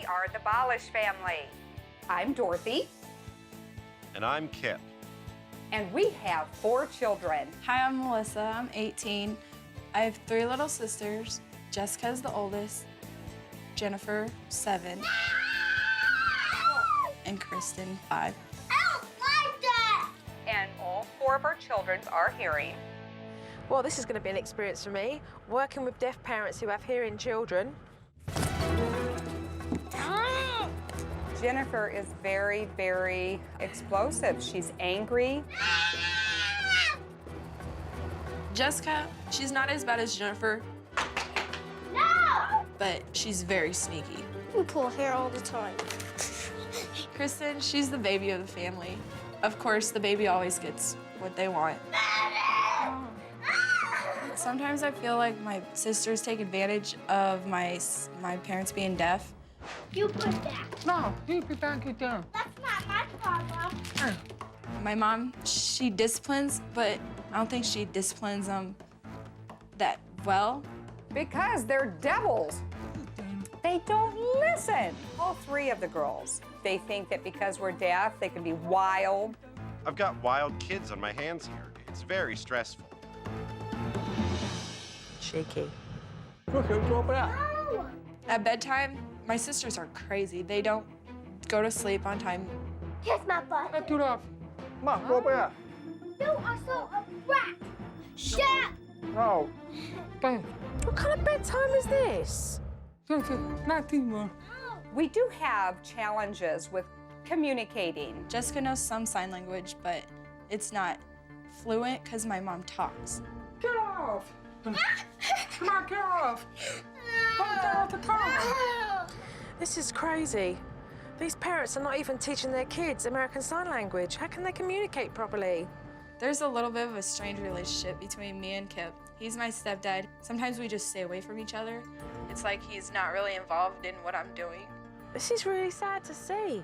are the Baulisch family. I'm Dorothy. And I'm Kip. And we have 4 children. Hi, I'm Melissa. I'm 18. I have 3 little sisters. Jessica's the oldest. Jennifer, 7. And Kristen, 5. I don't like that! And all 4 of our children are hearing. Well, this is going to be an experience for me, working with deaf parents who have hearing children. Jennifer is very, very explosive. She's angry. Jessica, she's not as bad as Jennifer, No! but she's very sneaky. We pull hair all the time. Kristen, she's the baby of the family. Of course, the baby always gets what they want. Sometimes I feel like my sisters take advantage of my parents being deaf. You put that. No, you put that down. That's not my problem. My mom, she disciplines, but I don't think she disciplines them that well. Because they're devils. They don't listen. All 3 of the girls. They think that because we're deaf, they can be wild. I've got wild kids on my hands here. It's very stressful. Cheeky. No! At bedtime, my sisters are crazy. They don't go to sleep on time. Kiss my butt. Get it off. Ma, go back. You are so a brat. Shut up. No. Don't. What kind of bedtime is this? Nothing more. We do have challenges with communicating. Jessica knows some sign language, but it's not fluent because my mom talks. Get off. Come on, get off. Don't get off the car. This is crazy. These parents are not even teaching their kids American Sign Language. How can they communicate properly? There's a little bit of a strange relationship between me and Kip. He's my stepdad. Sometimes we just stay away from each other. It's like he's not really involved in what I'm doing. This is really sad to see.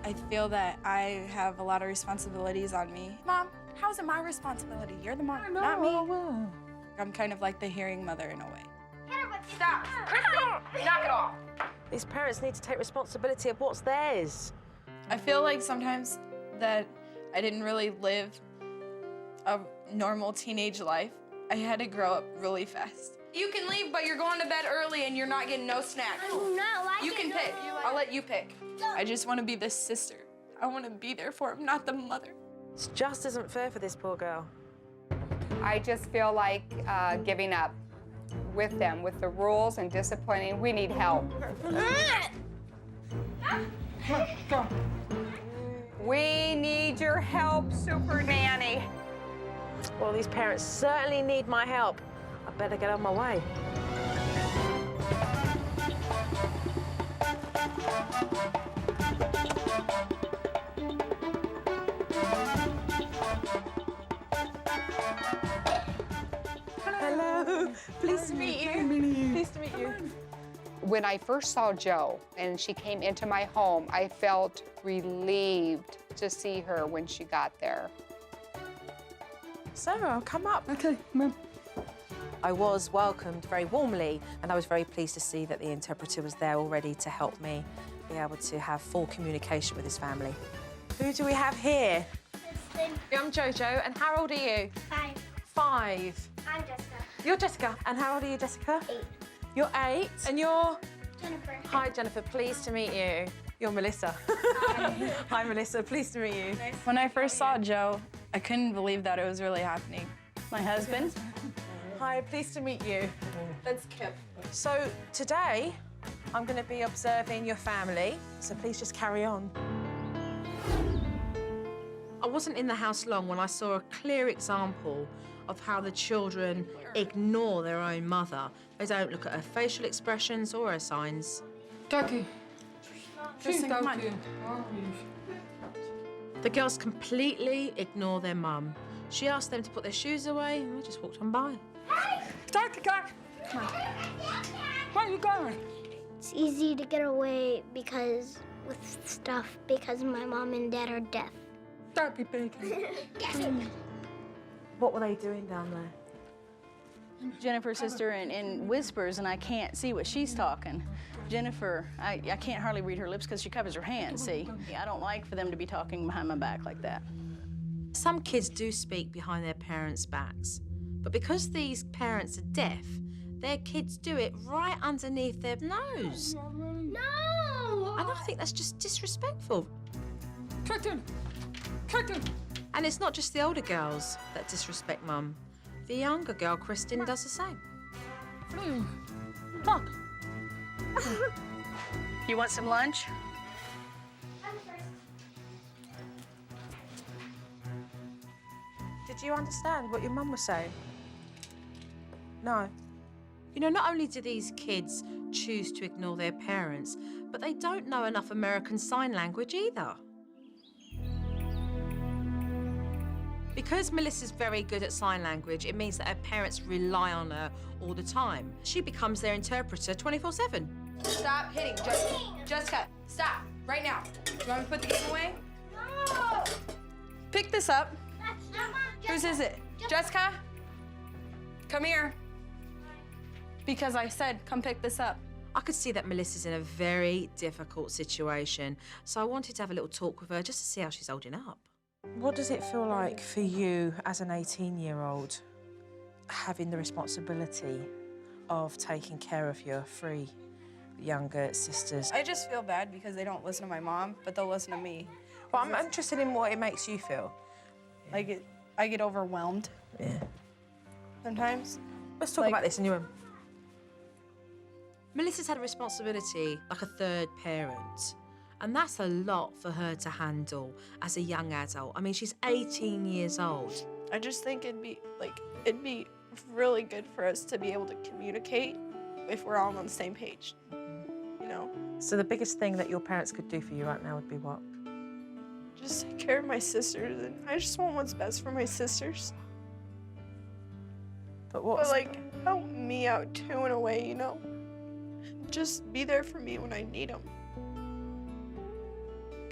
I feel that I have a lot of responsibilities on me. Mom, how's it my responsibility? You're the mom, not me. I'm kind of like the hearing mother in a way. Stop. Knock it off. These parents need to take responsibility of what's theirs. I feel like sometimes that I didn't really live a normal teenage life. I had to grow up really fast. You can leave, but you're going to bed early and you're not getting no snacks. I do not like You it. can pick. I'll let you pick. I just want to be the sister. I want to be there for him, not the mother. It just isn't fair for this poor girl. I just feel like giving up with them, with the rules and disciplining. We need help. Go. We need your help, Supernanny. Well, these parents certainly need my help. I better get on my way. Hello. Pleased to meet you. Pleased to meet you. When I first saw Jo and she came into my home, I felt relieved to see her when she got there. So, come up. Okay, Mom. I was welcomed very warmly, and I was very pleased to see that the interpreter was there already to help me be able to have full communication with his family. Who do we have here? Kristen. I'm Jojo, and how old are you? 5. 5. I'm Jessica. You're Jessica, and how old are you, Jessica? 8. You're 8, and you're? Jennifer. Hi, Jennifer, pleased to meet you. You're Melissa. Hi, Melissa, pleased to meet you. When I first saw Joe, I couldn't believe that it was really happening. My husband? Hi, pleased to meet you. That's Kip. So today, I'm going to be observing your family, so please just carry on. I wasn't in the house long when I saw a clear example of how the children ignore their own mother. They don't look at her facial expressions or her signs. Ducky. Kristen, come on. The girls completely ignore their mum. She asked them to put their shoes away, and they just walked on by. Ducky, come on. Where are you going? It's easy to get away because with stuff because my mom and dad are deaf. Ducky, bacon. What were they doing down there? Jennifer's sister and whispers, and I can't see what she's talking. Jennifer, I can't hardly read her lips because she covers her hands, see? I don't like for them to be talking behind my back like that. Some kids do speak behind their parents' backs, but because these parents are deaf, their kids do it right underneath their nose. No! And I think that's just disrespectful. Captain! Captain! And it's not just the older girls that disrespect Mum. The younger girl, Kristen, does the same. Please. Talk. You want some lunch? Did you understand what your mum was saying? No. You know, not only do these kids choose to ignore their parents, but they don't know enough American Sign Language either. Because Melissa's very good at sign language, it means that her parents rely on her all the time. She becomes their interpreter 24/7. Stop hitting, Jessica. Stop, right now. Do you want me to put the game away? No! Pick this up. That's not Whose is it? Jessica? Come here. Because I said, come pick this up. I could see that Melissa's in a very difficult situation, so I wanted to have a little talk with her just to see how she's holding up. What does it feel like for you as an 18-year-old having the responsibility of taking care of your 3 younger sisters? I just feel bad because they don't listen to my mom, but they'll listen to me. Well, I'm interested in what it makes you feel. I get overwhelmed. Yeah. Sometimes. Let's talk about this in your room. Melissa's had a responsibility like a third parent, and that's a lot for her to handle as a young adult. I mean, she's 18 years old. I just think it'd be really good for us to be able to communicate if we're all on the same page, you know? So the biggest thing that your parents could do for you right now would be what? Just take care of my sisters, and I just want what's best for my sisters. But what? Help me out too in a way, you know? Just be there for me when I need them.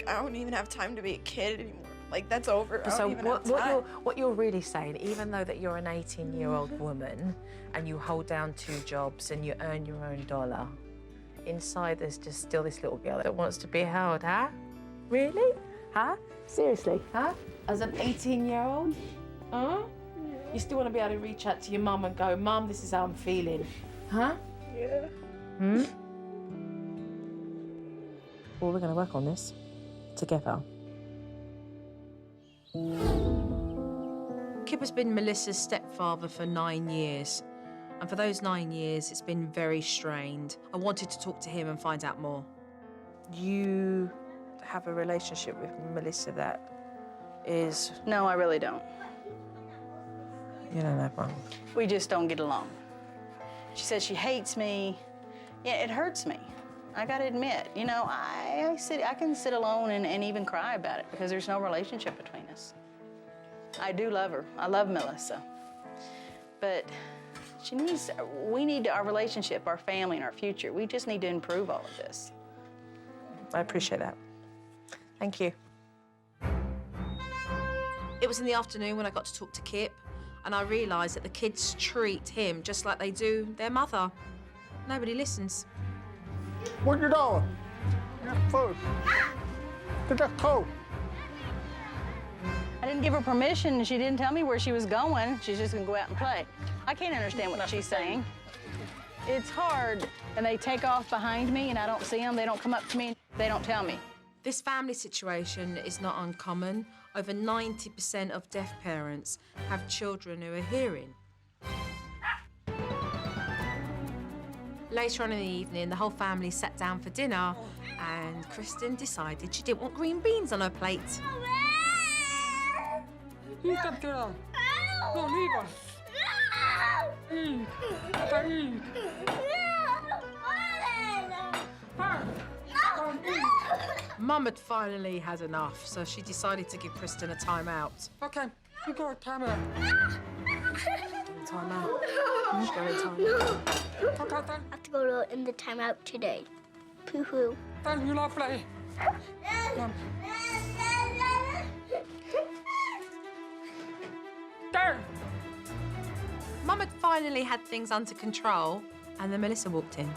I don't even have time to be a kid anymore. That's over. I So don't even have time. what you're really saying, even though that you're an 18-year-old woman and you hold down 2 jobs and you earn your own dollar, inside there's just still this little girl that wants to be held, huh? Really? Huh? Seriously, huh? As an 18-year-old? Huh? You still want to be able to reach out to your mum and go, Mum, this is how I'm feeling. Huh? Yeah. Hmm? Well, we're going to work on this together. Kip has been Melissa's stepfather for 9 years. And for those 9 years, it's been very strained. I wanted to talk to him and find out more. You have a relationship with Melissa that is... No, I really don't. You don't have one. We just don't get along. She says she hates me. Yeah, it hurts me. I gotta admit, you know, I can sit alone and even cry about it because there's no relationship between us. I do love her. I love Melissa. But we need our relationship, our family, and our future. We just need to improve all of this. I appreciate that. Thank you. It was in the afternoon when I got to talk to Kip, and I realised that the kids treat him just like they do their mother. Nobody listens. What you doing? Get food. Get that coat. I didn't give her permission, and she didn't tell me where she was going. She's just gonna go out and play. I can't understand what she's saying. It's hard, and they take off behind me, and I don't see them. They don't come up to me. They don't tell me. This family situation is not uncommon. Over 90% of deaf parents have children who are hearing. Later on in the evening, the whole family sat down for dinner, and Kristen decided she didn't want green beans on her plate. Eat them, girl. No, leave us. Eat. Eat. Mum had finally had enough, so she decided to give Kristen a timeout. Okay, you go, time out. Timeout. She's going timeout. Okay, then. I have to go in the timeout today. Poo-hoo. Then you lovely. There. Mum had finally had things under control, and then Melissa walked in.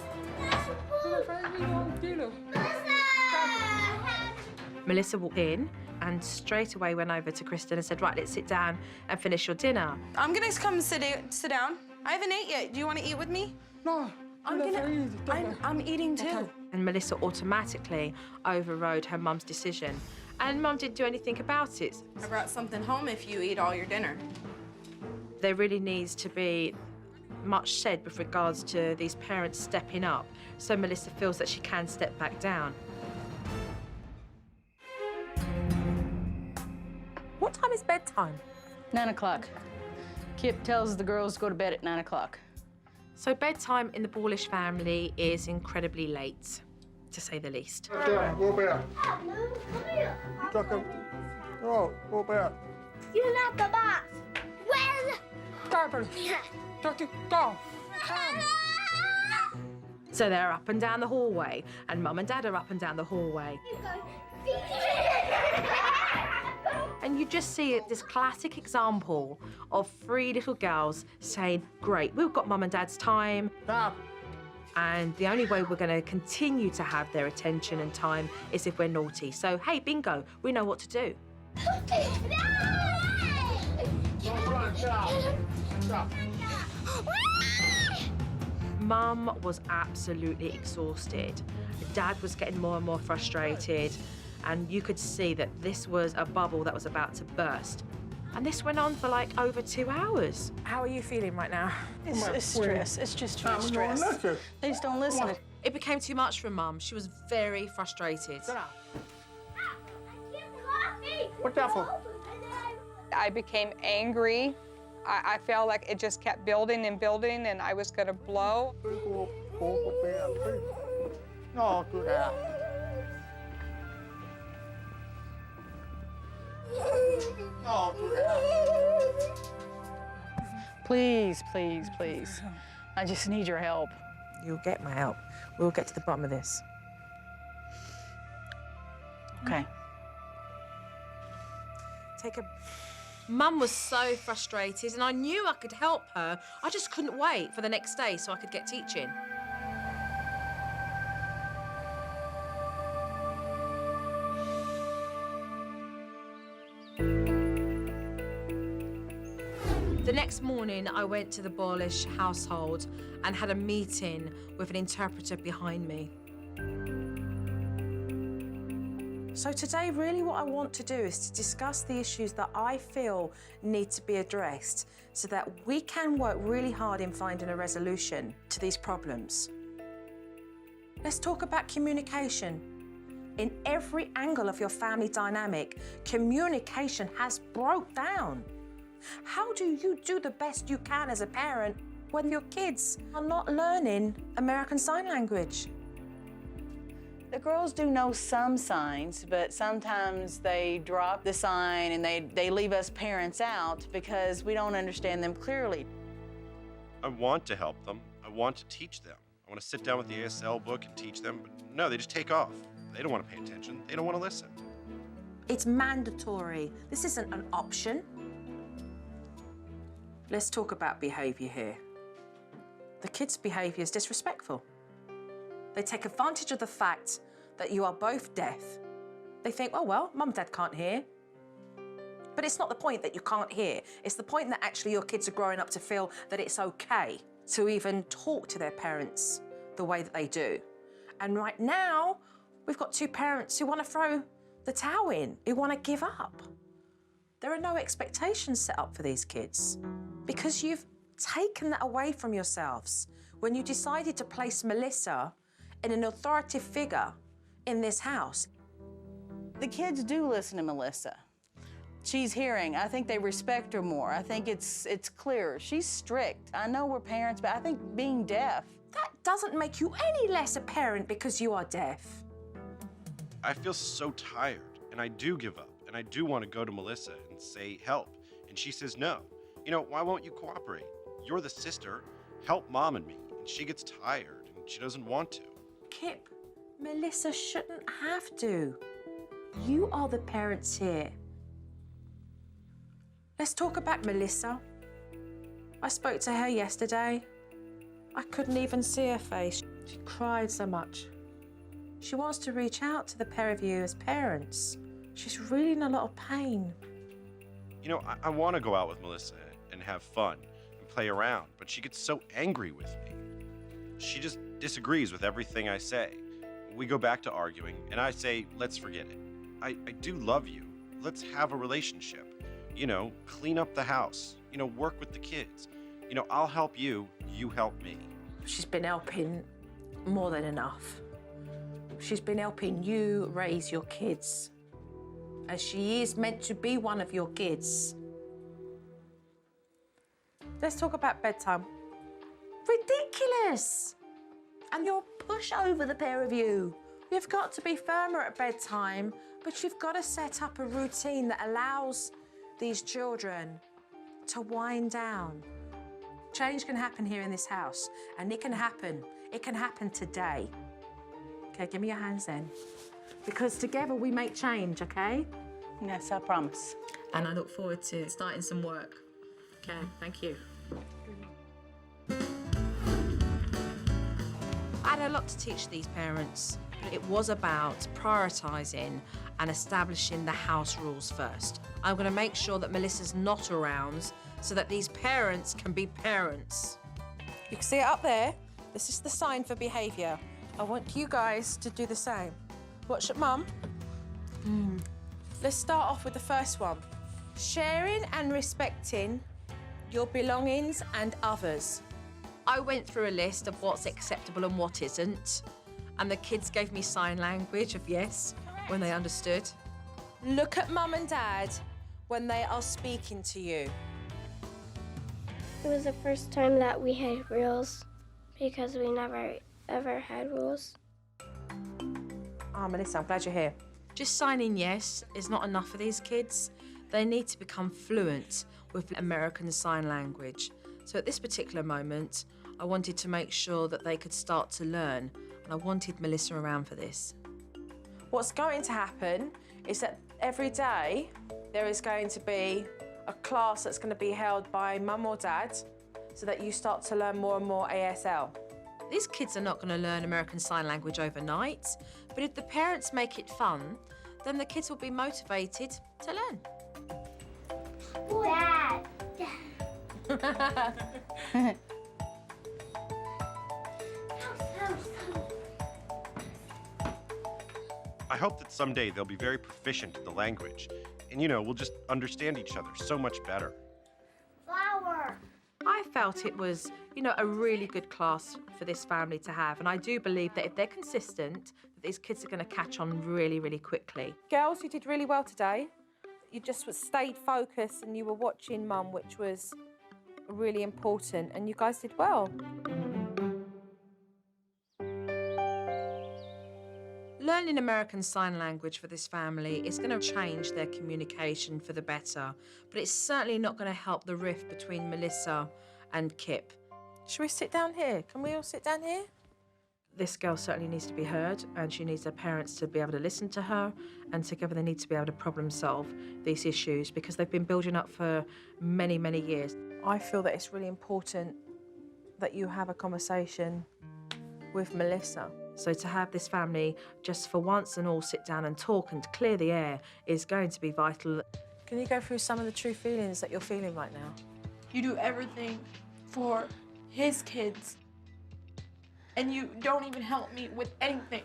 Melissa walked in and straight away went over to Kristen and said, right, let's sit down and finish your dinner. I'm gonna come sit down. I haven't ate yet. Do you want to eat with me? No. I'm eating too. And Melissa automatically overrode her mum's decision. And mum didn't do anything about it. I brought something home if you eat all your dinner. There really needs to be much said with regards to these parents stepping up, so Melissa feels that she can step back down. What time is bedtime? 9 o'clock. Kip tells the girls to go to bed at 9 o'clock. So bedtime in the Baulisch family is incredibly late, to say the least. Go back. Go back. You're not the boss. Well. Go. So they're up and down the hallway, and Mum and Dad are up and down the hallway. And you just see this classic example of three little girls saying, great, we've got Mum and Dad's time. Stop. And the only way we're going to continue to have their attention and time is if we're naughty. So, hey, bingo, we know what to do. Stop. Mum was absolutely exhausted. Dad was getting more and more frustrated. And you could see that this was a bubble that was about to burst. And this went on for like over 2 hours. How are you feeling right now? It's stress. It's just too much stress. They just don't listen. It became too much for Mum. She was very frustrated. What's that for? I became angry. I felt like it just kept building and building, and I was going to blow. No, do that. No, do that. Please, please, please. I just need your help. You'll get my help. We'll get to the bottom of this. Okay. Take a... Mum was so frustrated, and I knew I could help her. I just couldn't wait for the next day so I could get teaching. The next morning, I went to the Baulisch household and had a meeting with an interpreter behind me. So today, really what I want to do is to discuss the issues that I feel need to be addressed so that we can work really hard in finding a resolution to these problems. Let's talk about communication. In every angle of your family dynamic, communication has broke down. How do you do the best you can as a parent when your kids are not learning American Sign Language? The girls do know some signs, but sometimes they drop the sign and they leave us parents out because we don't understand them clearly. I want to help them. I want to teach them. I want to sit down with the ASL book and teach them, but no, they just take off. They don't want to pay attention. They don't want to listen. It's mandatory. This isn't an option. Let's talk about behaviour here. The kids' behaviour is disrespectful. They take advantage of the fact that you are both deaf. They think, oh, well, Mum and Dad can't hear. But it's not the point that you can't hear. It's the point that actually your kids are growing up to feel that it's okay to even talk to their parents the way that they do. And right now, we've got two parents who want to throw the towel in, who want to give up. There are no expectations set up for these kids because you've taken that away from yourselves when you decided to place Melissa in an authoritative figure in this house. The kids do listen to Melissa. She's hearing. I think they respect her more. I think it's clear. She's strict. I know we're parents, but I think being deaf. That doesn't make you any less a parent because you are deaf. I feel so tired, and I do give up, and I do want to go to Melissa and say help, and she says no. You know, why won't you cooperate? You're the sister. Help Mom and me. And she gets tired, and she doesn't want to. Kip, Melissa shouldn't have to. You are the parents here. Let's talk about Melissa. I spoke to her yesterday. I couldn't even see her face. She cried so much. She wants to reach out to the pair of you as parents. She's really in a lot of pain. You know, I want to go out with Melissa and have fun and play around, but she gets so angry with me. She just disagrees with everything I say. We go back to arguing, and I say, let's forget it. I do love you. Let's have a relationship. You know, clean up the house. You know, work with the kids. You know, I'll help you, you help me. She's been helping more than enough. She's been helping you raise your kids, as she is meant to be one of your kids. Let's talk about bedtime. Ridiculous! And you're pushover, the pair of you. You've got to be firmer at bedtime, but you've got to set up a routine that allows these children to wind down. Change can happen here in this house, and it can happen. It can happen today. Okay, give me your hands then. Because together we make change, okay? Yes, I promise. And I look forward to starting some work. Okay, thank you. I had a lot to teach these parents. It was about prioritising and establishing the house rules first. I'm going to make sure that Melissa's not around so that these parents can be parents. You can see it up there. This is the sign for behaviour. I want you guys to do the same. Watch it, Mum. Let's start off with the first one. Sharing and respecting your belongings and others. I went through a list of what's acceptable and what isn't, and the kids gave me sign language of yes when they understood. Look at Mum and Dad when they are speaking to you. It was the first time that we had rules because we never ever had rules. Oh, Melissa, I'm glad you're here. Just signing yes is not enough for these kids. They need to become fluent with American Sign Language. So at this particular moment, I wanted to make sure that they could start to learn, and I wanted Melissa around for this. What's going to happen is that every day there is going to be a class that's going to be held by Mum or Dad so that you start to learn more and more ASL. These kids are not going to learn American Sign Language overnight, but if the parents make it fun, then the kids will be motivated to learn. Dad! I hope that someday they'll be very proficient in the language. And, you know, we'll just understand each other so much better. Flower! I felt it was, you know, a really good class for this family to have. And I do believe that if they're consistent, that these kids are going to catch on really, really quickly. Girls, you did really well today. You just stayed focused and you were watching Mum, which was really important. And you guys did well. Learning American Sign Language for this family is going to change their communication for the better, but it's certainly not going to help the rift between Melissa and Kip. Should we sit down here? Can we all sit down here? This girl certainly needs to be heard, and she needs her parents to be able to listen to her, and together they need to be able to problem solve these issues because they've been building up for many, many years. I feel that it's really important that you have a conversation with Melissa. So to have this family just for once and all sit down and talk and clear the air is going to be vital. Can you go through some of the true feelings that you're feeling right now? You do everything for his kids, and you don't even help me with anything.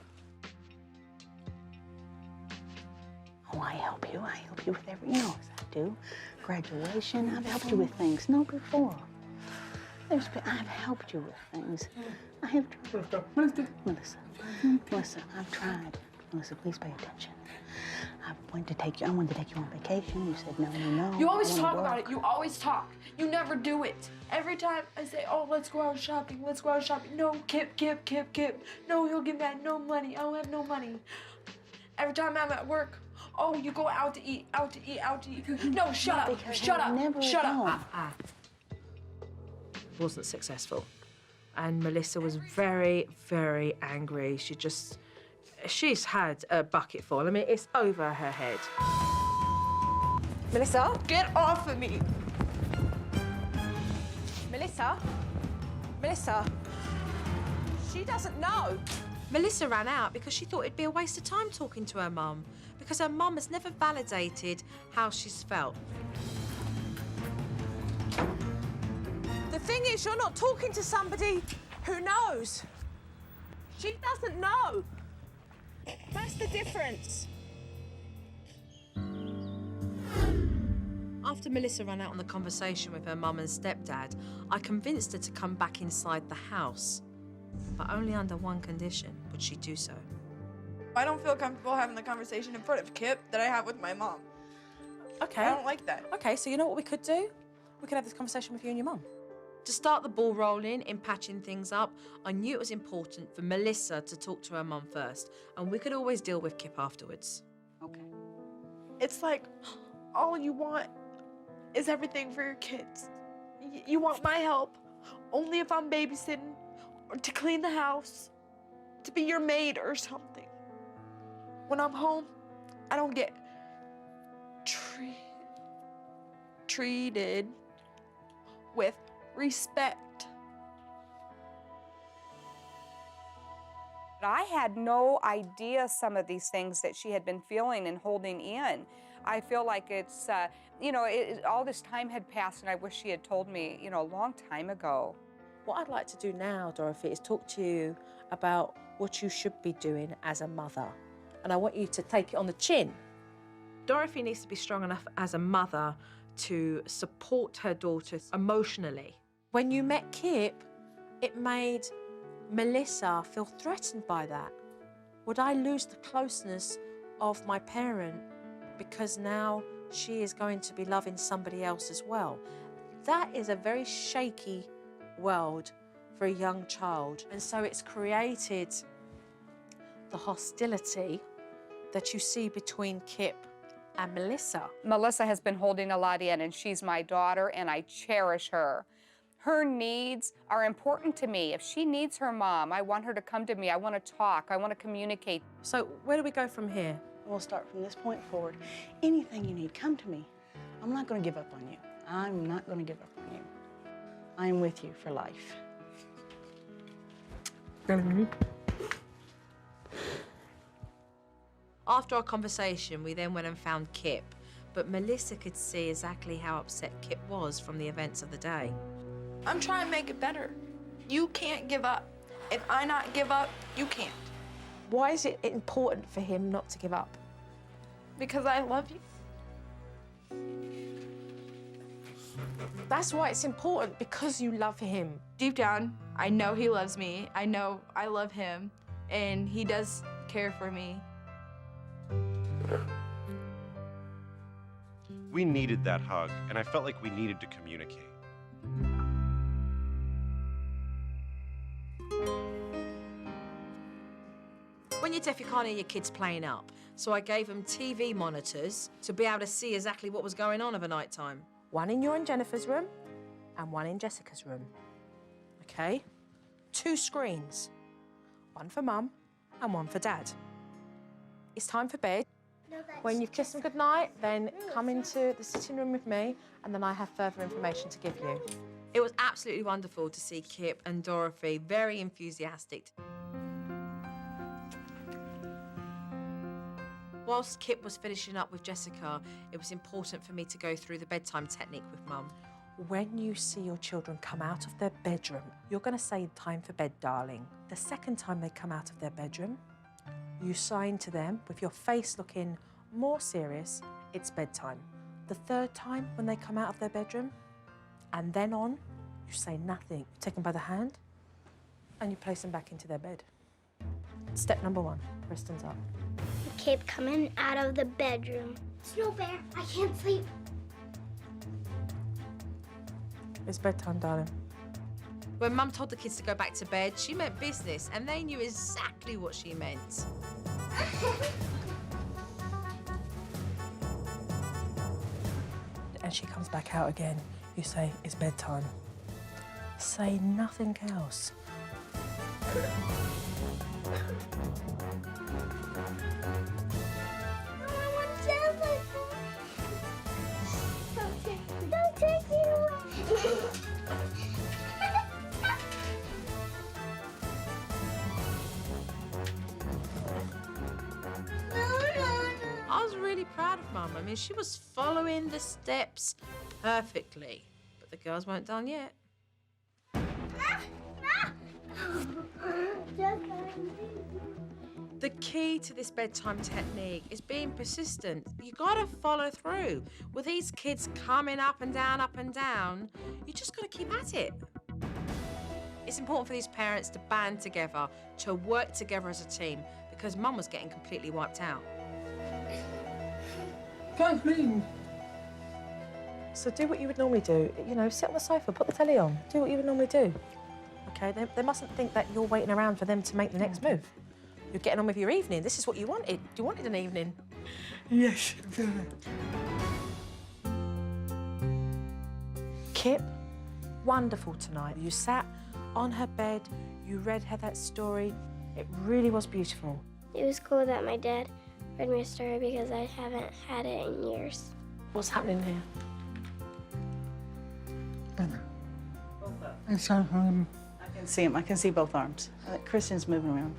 Oh, I help you. I help you with every, you know, as I do. Graduation, I've helped you with things. No, before. I've helped you with things. I have tried. Melissa, I've tried. Melissa, please pay attention. I wanted to take you on vacation. You said no. You always talk about it. You always talk. You never do it. Every time I say, oh, let's go out shopping. No, Kip. No, he'll give me no money. I don't have no money. Up. Oh, you go out to eat. No, shut up. Shut up. Wasn't successful. And Melissa was very, very angry. She's had a bucket full. I mean, it's over her head. Melissa? Get off of me. Melissa? She doesn't know. Melissa ran out because she thought it'd be a waste of time talking to her mum, because her mum has never validated how she's felt. The thing is, you're not talking to somebody who knows. She doesn't know. That's the difference. After Melissa ran out on the conversation with her mum and stepdad, I convinced her to come back inside the house. But only under one condition would she do so. I don't feel comfortable having the conversation in front of Kip that I have with my mom. Okay. I don't like that. Okay, so you know what we could do? We could have this conversation with you and your mum. To start the ball rolling in patching things up, I knew it was important for Melissa to talk to her mum first, and we could always deal with Kip afterwards. Okay. It's like all you want is everything for your kids. You want my help only if I'm babysitting, or to clean the house, to be your maid or something. When I'm home, I don't get treated with respect. I had no idea some of these things that she had been feeling and holding in. I feel like it's, all this time had passed, and I wish she had told me, a long time ago. What I'd like to do now, Dorothy, is talk to you about what you should be doing as a mother. And I want you to take it on the chin. Dorothy needs to be strong enough as a mother to support her daughter emotionally. When you met Kip, it made Melissa feel threatened by that. Would I lose the closeness of my parent because now she is going to be loving somebody else as well? That is a very shaky world for a young child. And so it's created the hostility that you see between Kip and Melissa. Melissa has been holding a lot in, and she's my daughter, and I cherish her. Her needs are important to me. If she needs her mom, I want her to come to me. I want to talk. I want to communicate. So where do we go from here? We'll start from this point forward. Anything you need, come to me. I'm not going to give up on you. I'm not going to give up on you. I am with you for life. After our conversation, we then went and found Kip, but Melissa could see exactly how upset Kip was from the events of the day. I'm trying to make it better. You can't give up. If I not give up, you can't. Why is it important for him not to give up? Because I love you. That's why it's important, because you love him. Deep down, I know he loves me. I know I love him, and he does care for me. We needed that hug, and I felt like we needed to communicate. When you're deaf, you can't hear your kids playing up. So I gave them TV monitors to be able to see exactly what was going on of a night time. One in your and Jennifer's room, and one in Jessica's room. Okay? 2 screens. One for Mum, and one for Dad. It's time for bed. When you've kissed them goodnight, then come into the sitting room with me, and then I have further information to give you. It was absolutely wonderful to see Kip and Dorothy very enthusiastic. Whilst Kip was finishing up with Jessica, it was important for me to go through the bedtime technique with Mum. When you see your children come out of their bedroom, you're going to say, "Time for bed, darling." The second time they come out of their bedroom, you sign to them with your face looking more serious, "It's bedtime." The third time when they come out of their bedroom, and then on, you say nothing. You take them by the hand, and you place them back into their bed. Step number 1, Preston's up. Kip coming out of the bedroom. Snow Bear, I can't sleep. It's bedtime, darling. When Mum told the kids to go back to bed, she meant business, and they knew exactly what she meant. And she comes back out again. You say, "It's bedtime." Say nothing else. Don't take me away. I was really proud of Mum. I mean, she was following the steps perfectly. But the girls weren't done yet. The key to this bedtime technique is being persistent. You gotta follow through. With these kids coming up and down, you just gotta keep at it. It's important for these parents to band together, to work together as a team, because Mum was getting completely wiped out. Kathleen! So do what you would normally do. You know, sit on the sofa, put the telly on. Do what you would normally do. Okay, they mustn't think that you're waiting around for them to make the next move. You're getting on with your evening. This is what you wanted. You wanted an evening. Yes, Kip, wonderful tonight. You sat on her bed, you read her that story. It really was beautiful. It was cool that my dad read me a story because I haven't had it in years. What's happening here? I can see him. I can see both arms. Kristen's moving around.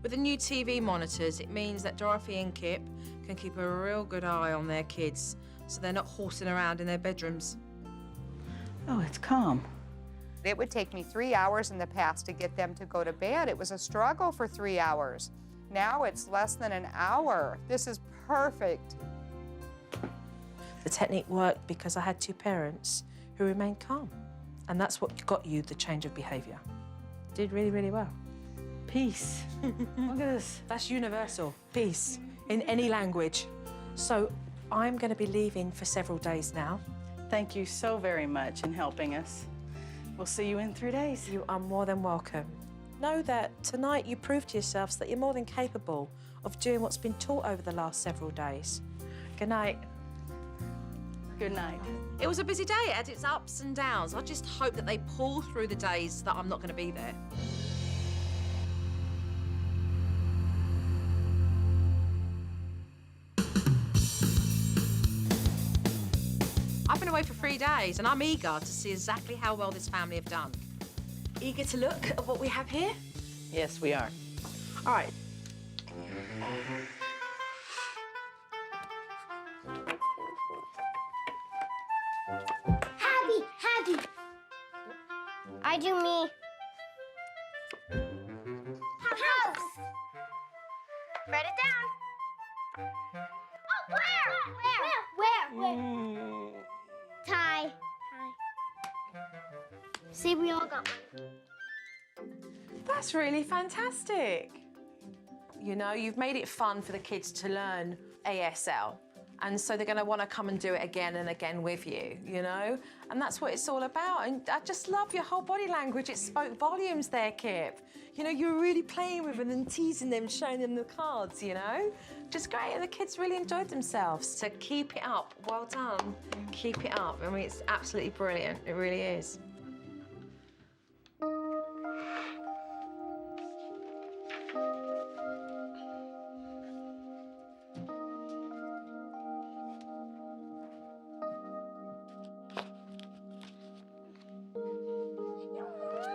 With the new TV monitors, it means that Dorothy and Kip can keep a real good eye on their kids so they're not horsing around in their bedrooms. Oh, it's calm. It would take me 3 hours in the past to get them to go to bed. It was a struggle for 3 hours. Now it's less than an hour. This is perfect. The technique worked because I had two parents who remained calm. And that's what got you the change of behaviour. Did really, really well. Peace. Look at this. That's universal. Peace. In any language. So I'm going to be leaving for several days now. Thank you so very much in helping us. We'll see you in 3 days. You are more than welcome. Know that tonight you proved to yourselves that you're more than capable of doing what's been taught over the last several days. Good night. Good night. It was a busy day. It had its ups and downs. I just hope that they pull through the days that I'm not going to be there. I've been away for 3 days and I'm eager to see exactly how well this family have done. Eager to look at what we have here? Yes, we are. All right. Happy. I do me. House. Write it down. Oh, where? Tie. See, we all got one. That's really fantastic. You know, you've made it fun for the kids to learn ASL. And so they're going to want to come and do it again and again with you, you know? And that's what it's all about. And I just love your whole body language. It spoke volumes there, Kip. You know, you were really playing with them and teasing them, showing them the cards, you know? Just great. And the kids really enjoyed themselves. So keep it up. Well done. Keep it up. I mean, it's absolutely brilliant. It really is.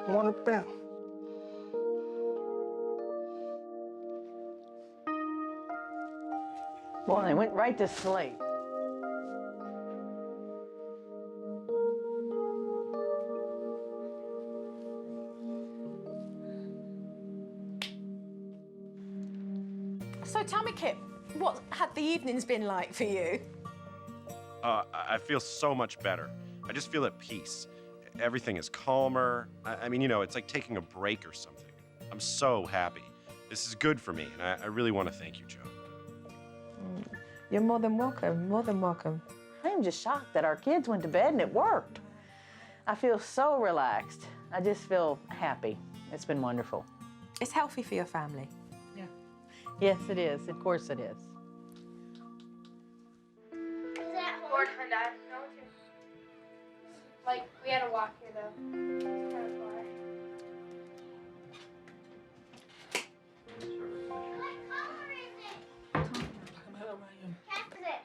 Come on up there. Boy, they went right to sleep. So tell me, Kip, what had the evenings been like for you? I feel so much better. I just feel at peace. Everything is calmer. I mean, you know, it's like taking a break or something. I'm so happy. This is good for me, and I really want to thank you, Joe. You're more than welcome, more than welcome. I am just shocked that our kids went to bed and it worked. I feel so relaxed. I just feel happy. It's been wonderful. It's healthy for your family. Yes, it is. Of course it is. Boyfriend, I know too. Like, we had to walk here though. It's kind of far. What color is it? What is it?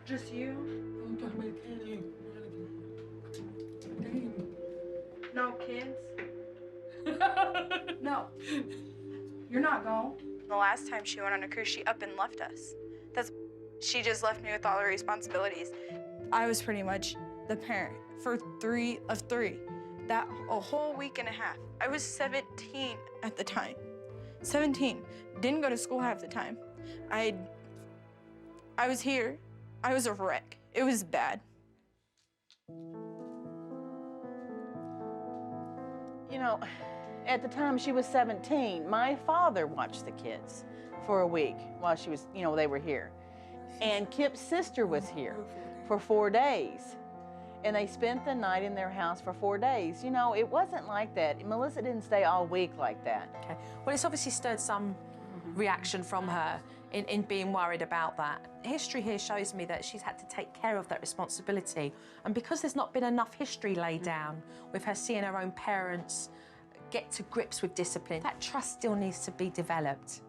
Just you? I'm talking about Danny. No kids? No. You're not going. The last time she went on a cruise, she up and left us. She just left me with all the responsibilities. I was pretty much the parent for 3 of 3. That a whole week and a half. I was 17 at the time. 17. Didn't go to school half the time. I was here. I was a wreck. It was bad. You know, at the time she was 17, my father watched the kids for a week while she was, they were here. And Kip's sister was here for 4 days. And they spent the night in their house for 4 days. It wasn't like that. Melissa didn't stay all week like that. Okay. Well, it's obviously stirred some reaction from her in being worried about that. History here shows me that she's had to take care of that responsibility. And because there's not been enough history laid down with her seeing her own parents get to grips with discipline, that trust still needs to be developed.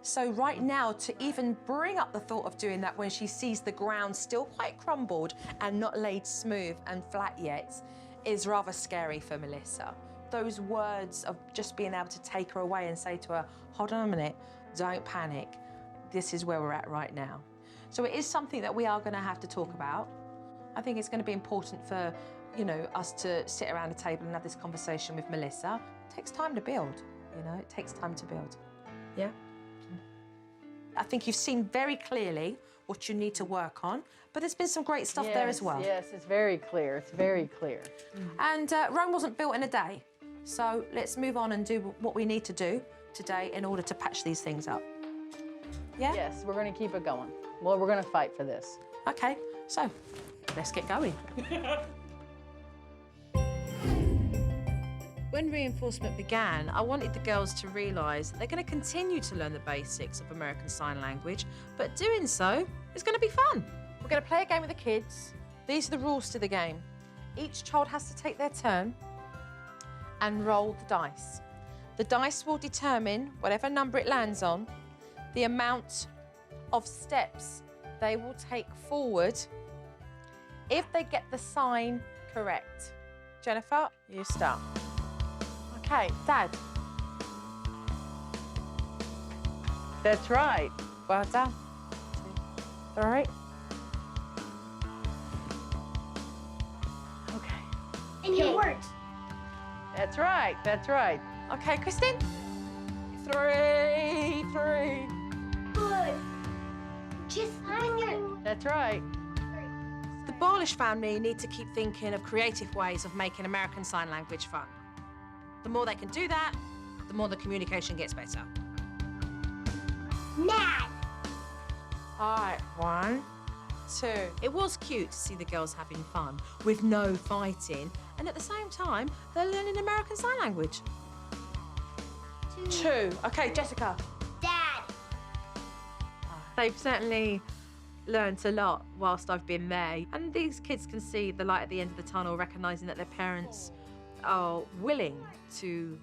So right now, to even bring up the thought of doing that when she sees the ground still quite crumbled and not laid smooth and flat yet is rather scary for Melissa. Those words of just being able to take her away and say to her, hold on a minute, don't panic. This is where we're at right now. So it is something that we are going to have to talk about. I think it's going to be important for, us to sit around a table and have this conversation with Melissa. It takes time to build, it takes time to build. Yeah? I think you've seen very clearly what you need to work on, but there's been some great stuff there as well. Yes, it's very clear. It's very clear. And Rome wasn't built in a day. So let's move on and do what we need to do today in order to patch these things up. Yeah? Yes, we're going to keep it going. Well, we're going to fight for this. Okay, so let's get going. When reinforcement began, I wanted the girls to realise they're going to continue to learn the basics of American Sign Language, but doing so is going to be fun. We're going to play a game with the kids. These are the rules to the game. Each child has to take their turn and roll the dice. The dice will determine, whatever number it lands on, the amount of steps they will take forward if they get the sign correct. Jennifer, you start. Okay, Dad. That's right. Well done. 2, 3. Okay. And it worked. That's right. That's right. Okay, Kristen. 3. Good. Just finger. That's right. The Baulisch family need to keep thinking of creative ways of making American Sign Language fun. The more they can do that, the more the communication gets better. Mad. All right, 1, 2. It was cute to see the girls having fun with no fighting, and at the same time, they're learning American Sign Language. 2. Okay, Jessica. Dad. They've certainly learnt a lot whilst I've been there, and these kids can see the light at the end of the tunnel, recognising that their parents are willing to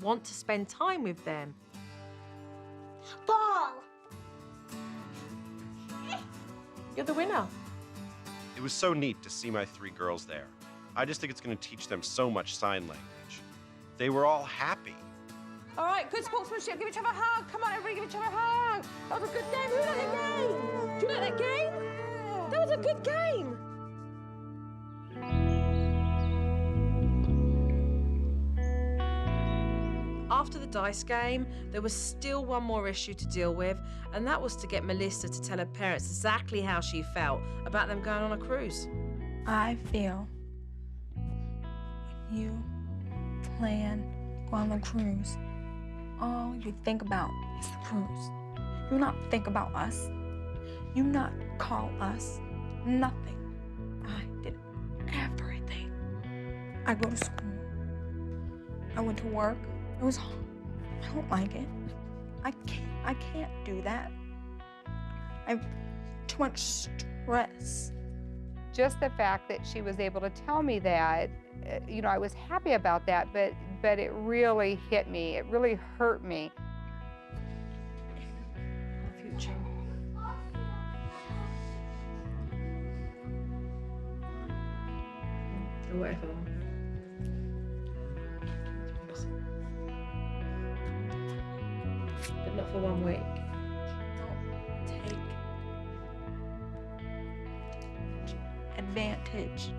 want to spend time with them. Ball. You're the winner. It was so neat to see my 3 girls there. I just think it's going to teach them so much sign language. They were all happy. All right, good sportsmanship. Give each other a hug. Come on, everybody, give each other a hug. That was a good game. Who liked that game? Do you like that game? That was a good game. After the dice game, there was still one more issue to deal with, and that was to get Melissa to tell her parents exactly how she felt about them going on a cruise. I feel when you plan go on the cruise, all you think about is the cruise. You not think about us. You not call us. Nothing. I did everything. I go to school. I went to work. It was hard. I don't like it. I can't do that. I have too much stress. Just the fact that she was able to tell me that, I was happy about that, but it really hit me. It really hurt me. Future. Or whatever. But not for 1 week. Don't advantage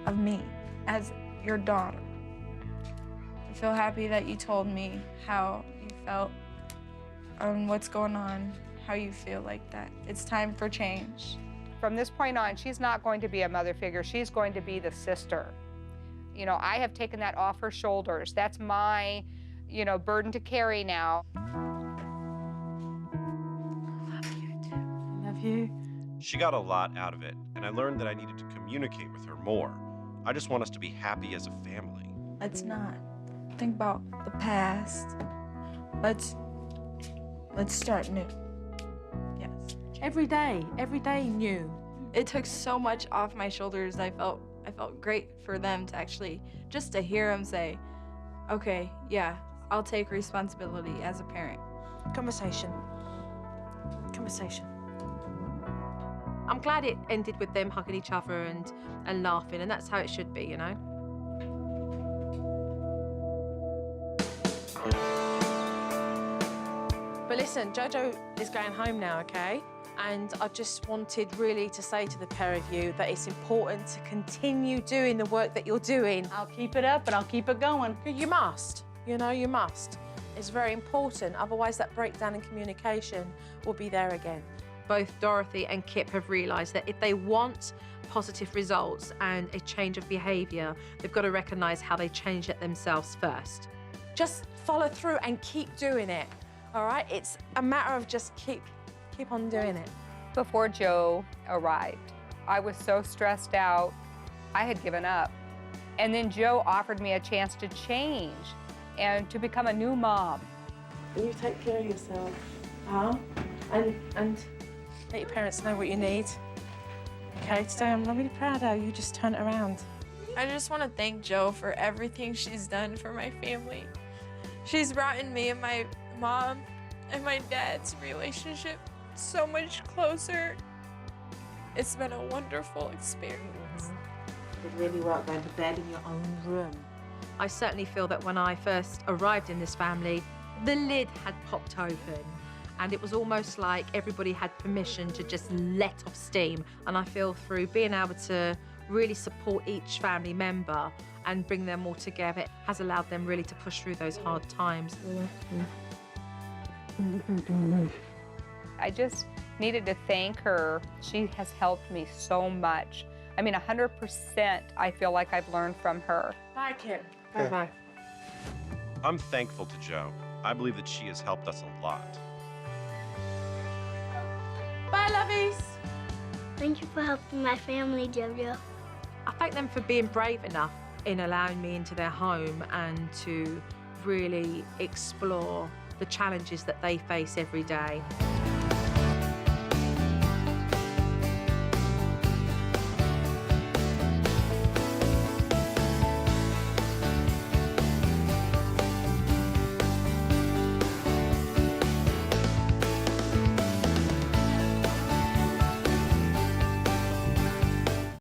of me as your daughter. I feel happy that you told me how you felt and what's going on, how you feel like that. It's time for change. From this point on, she's not going to be a mother figure. She's going to be the sister. You know, I have taken that off her shoulders. That's my, you know, burden to carry now. Love you. She got a lot out of it, and I learned that I needed to communicate with her more. I just want us to be happy as a family. Let's not think about the past. Let's start new. Yes. Every day new. It took so much off my shoulders. I felt great for them to actually, just to hear them say, okay, yeah, I'll take responsibility as a parent. Conversation. I'm glad it ended with them hugging each other and laughing, and that's how it should be, you know? But listen, Jojo is going home now, okay? And I just wanted really to say to the pair of you that it's important to continue doing the work that you're doing. I'll keep it up and I'll keep it going. You must, you know, you must. It's very important, otherwise that breakdown in communication will be there again. Both Dorothy and Kip have realised that if they want positive results and a change of behaviour, they've got to recognise how they change it themselves first. Just follow through and keep doing it, all right? It's a matter of just keep on doing it. Before Joe arrived, I was so stressed out, I had given up. And then Joe offered me a chance to change and to become a new mom. You take care of yourself, huh? And let your parents know what you need. Okay, today I'm really proud of you. Just turn it around. I just want to thank Jo for everything she's done for my family. She's brought in me and my mom and my dad's relationship so much closer. It's been a wonderful experience. You did really well going to bed in your own room. I certainly feel that when I first arrived in this family, the lid had popped open. And it was almost like everybody had permission to just let off steam. And I feel through being able to really support each family member and bring them all together has allowed them really to push through those hard times. I just needed to thank her. She has helped me so much. I mean, 100% I feel like I've learned from her. Bye, Kip. Bye-bye. I'm thankful to Jo. I believe that she has helped us a lot. Bye, lovies. Thank you for helping my family, Jojo. I thank them for being brave enough in allowing me into their home and to really explore the challenges that they face every day.